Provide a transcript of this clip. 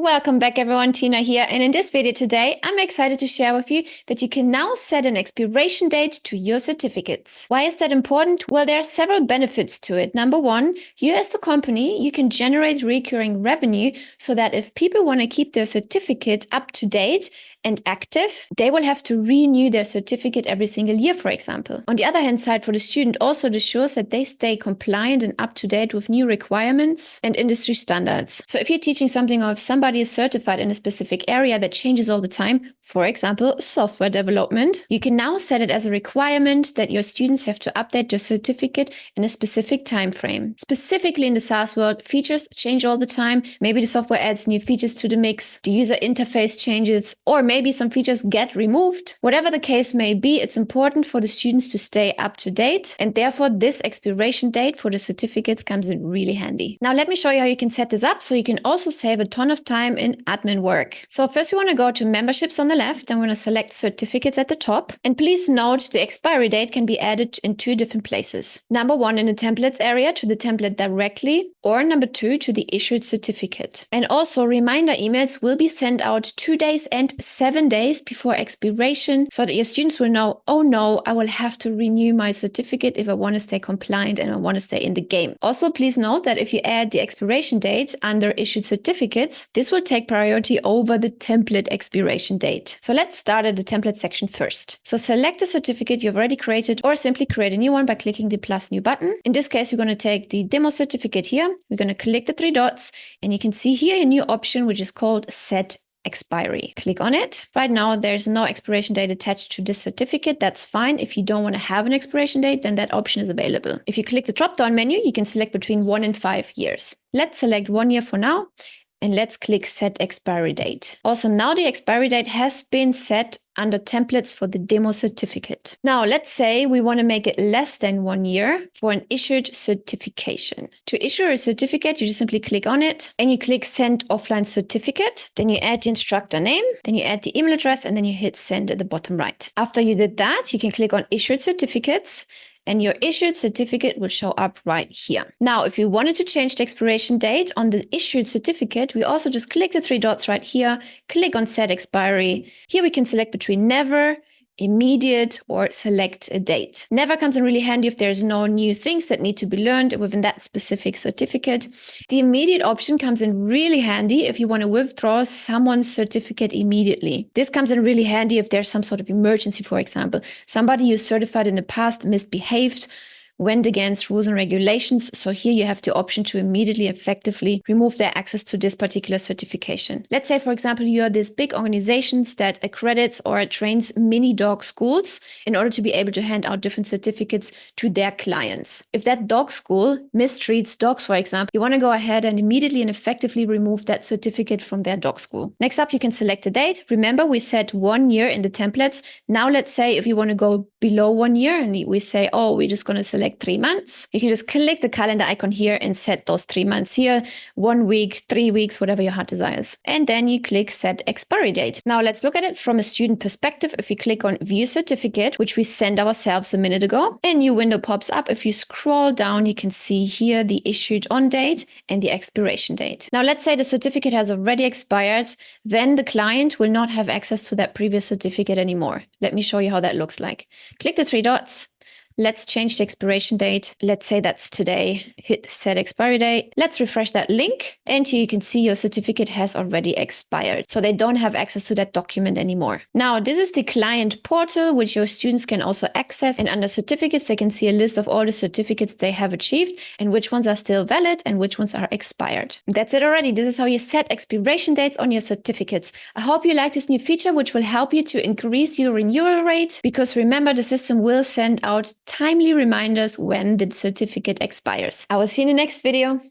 Welcome back everyone, Tina here, and in this video today I'm excited to share with you that you can now set an expiration date to your certificates. Why is that important? Well, there are several benefits to it. Number one, you as the company, you can generate recurring revenue so that if people want to keep their certificate up to date and active, they will have to renew their certificate every single year, for example. On the other hand side, for the student, also this ensures that they stay compliant and up to date with new requirements and industry standards. So if you're teaching something or if somebody is certified in a specific area that changes all the time, for example, software development, you can now set it as a requirement that your students have to update their certificate in a specific time frame. Specifically in the SaaS world, features change all the time. Maybe the software adds new features to the mix, the user interface changes, or maybe some features get removed. Whatever the case may be, it's important for the students to stay up to date, and therefore this expiration date for the certificates comes in really handy. Now let me show you how you can set this up so you can also save a ton of time in admin work. So first we want to go to memberships on the left, and we're going to select certificates at the top. And please note the expiry date can be added in two different places. Number one, in the templates area to the template directly, or number two, to the issued certificate. And also reminder emails will be sent out 2 days and 7 days before expiration so that your students will know, oh no, I will have to renew my certificate if I want to stay compliant and I want to stay in the game. Also, please note that if you add the expiration date under issued certificates, this will take priority over the template expiration date. So let's start at the template section first. So select the certificate you've already created or simply create a new one by clicking the plus new button. In this case, we're going to take the demo certificate here. We're going to click the 3 dots and you can see here a new option which is called set expiry. Click on it. Right now, there's no expiration date attached to this certificate. That's fine. If you don't want to have an expiration date, then that option is available. If you click the drop-down menu, you can select between 1 and 5 years. Let's select 1 year for now. And let's click set expiry date. Awesome. Now the expiry date has been set under templates for the demo certificate. Now let's say we want to make it less than 1 year for an issued certification. To issue a certificate, you just simply click on it and you click send offline certificate. Then you add the instructor name, then you add the email address, and then you hit send at the bottom right. After you did that, you can click on issued certificates, and your issued certificate will show up right here. Now, if you wanted to change the expiration date on the issued certificate, we also just click the 3 dots right here, click on set expiry. Here we can select between never, immediate, or select a date. Never comes in really handy if there's no new things that need to be learned within that specific certificate. The immediate option comes in really handy if you want to withdraw someone's certificate immediately. This comes in really handy if there's some sort of emergency, for example. Somebody who's certified in the past misbehaved, went against rules and regulations. So here you have the option to immediately effectively remove their access to this particular certification. Let's say, for example, you are this big organizations that accredits or trains mini dog schools in order to be able to hand out different certificates to their clients. If that dog school mistreats dogs, for example, you want to go ahead and immediately and effectively remove that certificate from their dog school. Next up, you can select a date. Remember, we set 1 year in the templates. Now, let's say if you want to go below 1 year and we say, oh, we're just going to select 3 months. You can just click the calendar icon here and set those 3 months here, 1 week, 3 weeks, whatever your heart desires. And then you click set expiry date. Now let's look at it from a student perspective. If we click on view certificate, which we sent ourselves a minute ago, a new window pops up. If you scroll down, you can see here the issued on date and the expiration date. Now let's say the certificate has already expired, then the client will not have access to that previous certificate anymore. Let me show you how that looks like. Click the 3 dots. Let's change the expiration date. Let's say that's today. Hit set expiry date. Let's refresh that link. And here you can see your certificate has already expired. So they don't have access to that document anymore. Now, this is the client portal, which your students can also access. And under certificates, they can see a list of all the certificates they have achieved and which ones are still valid and which ones are expired. That's it already. This is how you set expiration dates on your certificates. I hope you like this new feature, which will help you to increase your renewal rate. Because remember, the system will send out timely reminders when the certificate expires. I will see you in the next video.